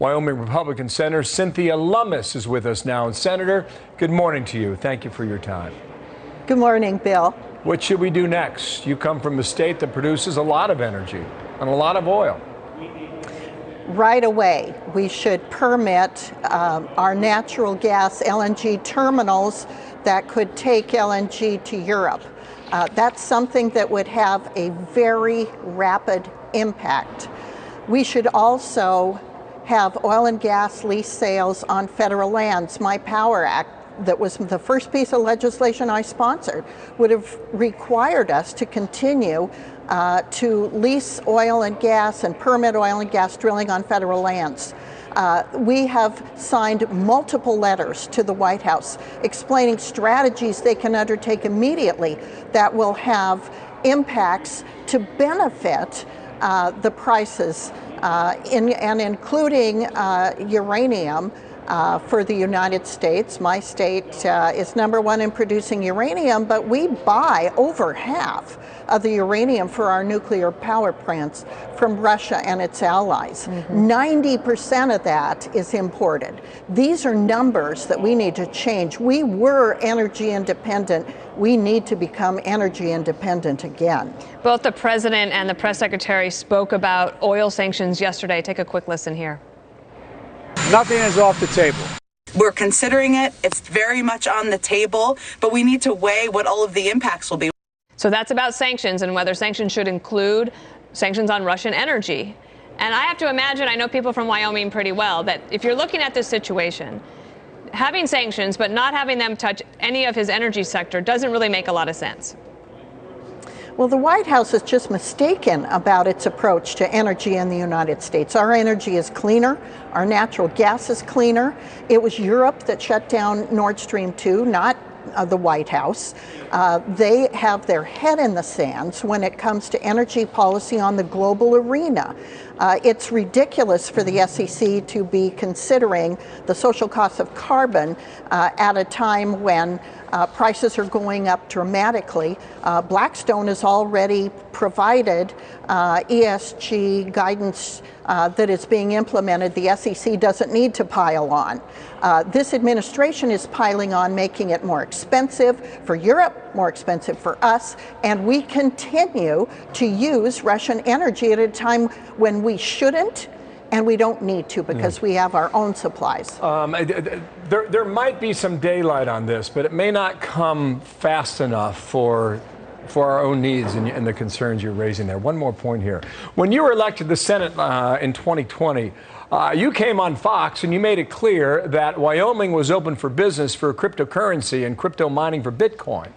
Wyoming Republican Senator Cynthia Lummis is with us now. And Senator, good morning to you. Thank you for your time. Good morning, Bill. What should we do next? You come from a state that produces a lot of energy and a lot of oil. Right away, we should permit our natural gas LNG terminals that could take LNG to Europe. That's something that would have a very rapid impact. We should also have oil and gas lease sales on federal lands. My Power Act, that was the first piece of legislation I sponsored, would have required us to continue to lease oil and gas and permit oil and gas drilling on federal lands. We have signed multiple letters to the White House explaining strategies they can undertake immediately that will have impacts to benefit the prices and including uranium for the United States. My state is #1 in producing uranium, but we buy over half of the uranium for our nuclear power plants from Russia and its allies. 90% of that is imported. These are numbers that we need to change. We were energy independent. We need to become energy independent again. Both the president and the press secretary spoke about oil sanctions yesterday. Take a quick listen here. Nothing is off the table. We're considering it. It's very much on the table, but we need to weigh what all of the impacts will be. So that's about sanctions and whether sanctions should include sanctions on Russian energy. And I have to imagine, I know people from Wyoming pretty well, that if you're looking at this situation, having sanctions but not having them touch any of his energy sector doesn't really make a lot of sense. Well, the White House is just mistaken about its approach to energy in the United States. Our energy is cleaner. Our natural gas is cleaner. It was Europe that shut down Nord Stream 2, not the White House. They have their head in the sands when it comes to energy policy on the global arena. It's ridiculous for the SEC to be considering the social cost of carbon at a time when prices are going up dramatically. Blackstone has already provided ESG guidance that is being implemented. The SEC doesn't need to pile on. This administration is piling on, making it more expensive for Europe, more expensive for us, and we continue to use Russian energy at a time when we shouldn't, and we don't need to because we have our own supplies. There might be some daylight on this, but it may not come fast enough for our own needs and the concerns you're raising there. One more point here. When you were elected to the Senate in 2020, you came on Fox and you made it clear that Wyoming was open for business for cryptocurrency and crypto mining for Bitcoin.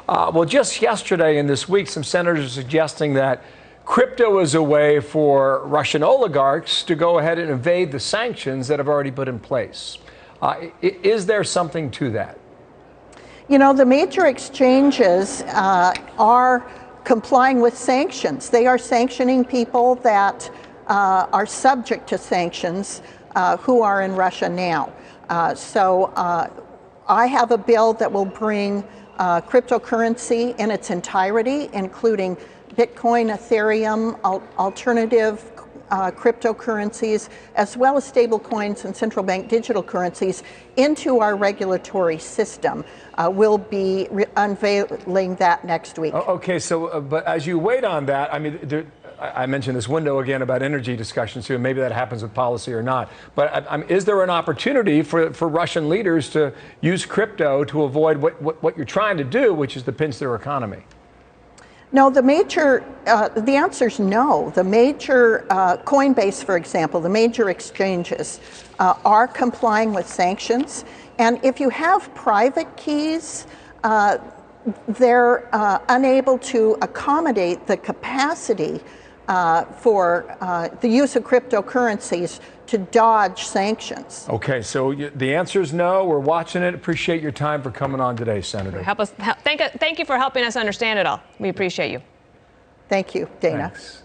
Well, just yesterday and this week, some senators are suggesting that crypto is a way for Russian oligarchs to go ahead and evade the sanctions that have already put in place. Is there something to that? You know, the major exchanges are complying with sanctions. They are sanctioning people that are subject to sanctions who are in Russia now. So I have a bill that will bring cryptocurrency in its entirety, including Bitcoin, Ethereum, alternative cryptocurrencies, as well as stable coins and central bank digital currencies into our regulatory system. We'll be unveiling that next week. Okay, so but as you wait on that, I mean, I mentioned this window again about energy discussions too, and maybe that happens with policy or not. But is there an opportunity for Russian leaders to use crypto to avoid what you're trying to do, which is to pinch their economy? No, the answer is no. The major, Coinbase, for example, the major exchanges are complying with sanctions. And if you have private keys, they're unable to accommodate the capacity for the use of cryptocurrencies to dodge sanctions. Okay, so the answer is no. We're watching it. Appreciate your time for coming on today, Senator. Thank you for helping us understand it all. We appreciate you. Thank you, Dana. Thanks.